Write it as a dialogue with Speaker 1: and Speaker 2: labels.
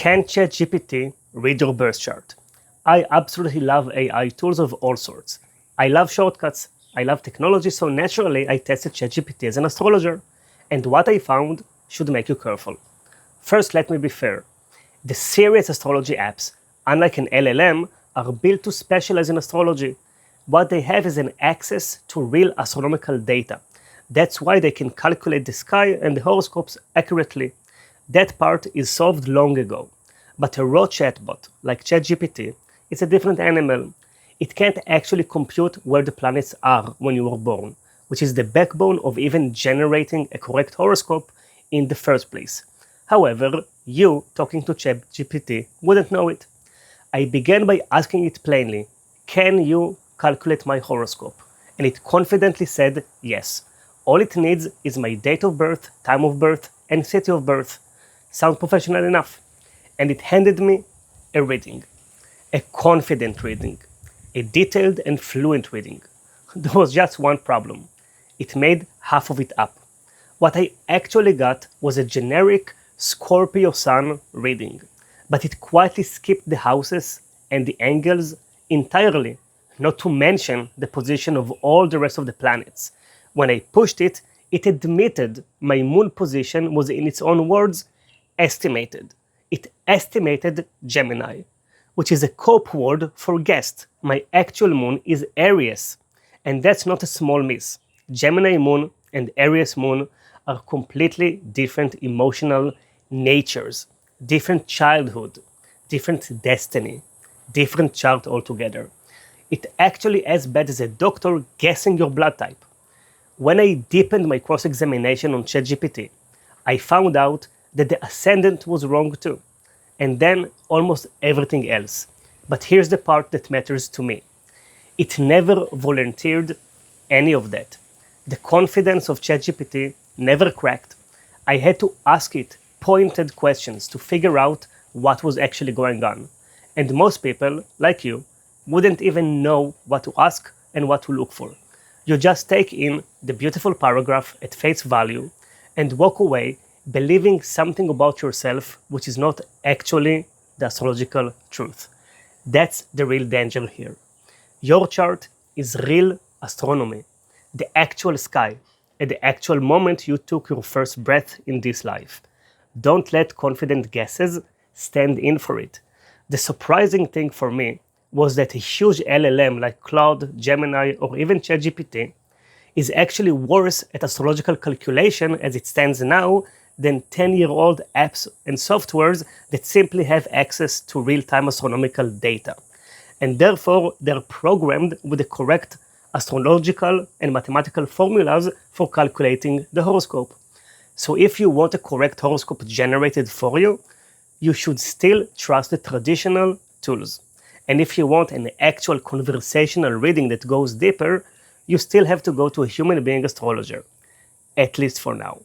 Speaker 1: Can ChatGPT read your birth chart? I absolutely love AI tools of all sorts. I love shortcuts. I love technology, so naturally I tested ChatGPT as an astrologer. And what I found should make you careful. First, let me be fair. The serious astrology apps, unlike an LLM, are built to specialize in astrology. What they have is an access to real astronomical data. That's why they can calculate the sky and the horoscopes accurately. That part is solved long ago. But a raw chatbot, like ChatGPT, is a different animal. It can't actually compute where the planets are when you were born, which is the backbone of even generating a correct horoscope in the first place. However, you, talking to ChatGPT, wouldn't know it. I began by asking it plainly, can you calculate my horoscope? And it confidently said yes. All it needs is my date of birth, time of birth, and city of birth. Sound professional enough? And it handed me a reading. A confident reading. A detailed and fluent reading. There was just one problem. It made half of it up. What I actually got was a generic Scorpio Sun reading, but it quietly skipped the houses and the angles entirely, not to mention the position of all the rest of the planets. When I pushed it, it admitted my moon position was, in its own words, estimated. It estimated Gemini, which is a cope word for guessed. My actual moon is Aries, and that's not a small miss. Gemini moon and Aries moon are completely different emotional natures, different childhood, different destiny, different chart altogether. It's actually as bad as a doctor guessing your blood type. When I deepened my cross-examination on ChatGPT, I found out that the ascendant was wrong too, and then almost everything else. But here's the part that matters to me. It never volunteered any of that. The confidence of ChatGPT never cracked. I had to ask it pointed questions to figure out what was actually going on. And most people, like you, wouldn't even know what to ask and what to look for. You just take in the beautiful paragraph at face value and walk away believing something about yourself which is not actually the astrological truth. That's the real danger here. Your chart is real astronomy, the actual sky, at the actual moment you took your first breath in this life. Don't let confident guesses stand in for it. The surprising thing for me was that a huge LLM like Claude, Gemini, or even ChatGPT is actually worse at astrological calculation as it stands now than 10-year-old apps and softwares that simply have access to real-time astronomical data. And therefore, they're programmed with the correct astrological and mathematical formulas for calculating the horoscope. So if you want a correct horoscope generated for you, you should still trust the traditional tools. And if you want an actual conversational reading that goes deeper, you still have to go to a human being astrologer, at least for now.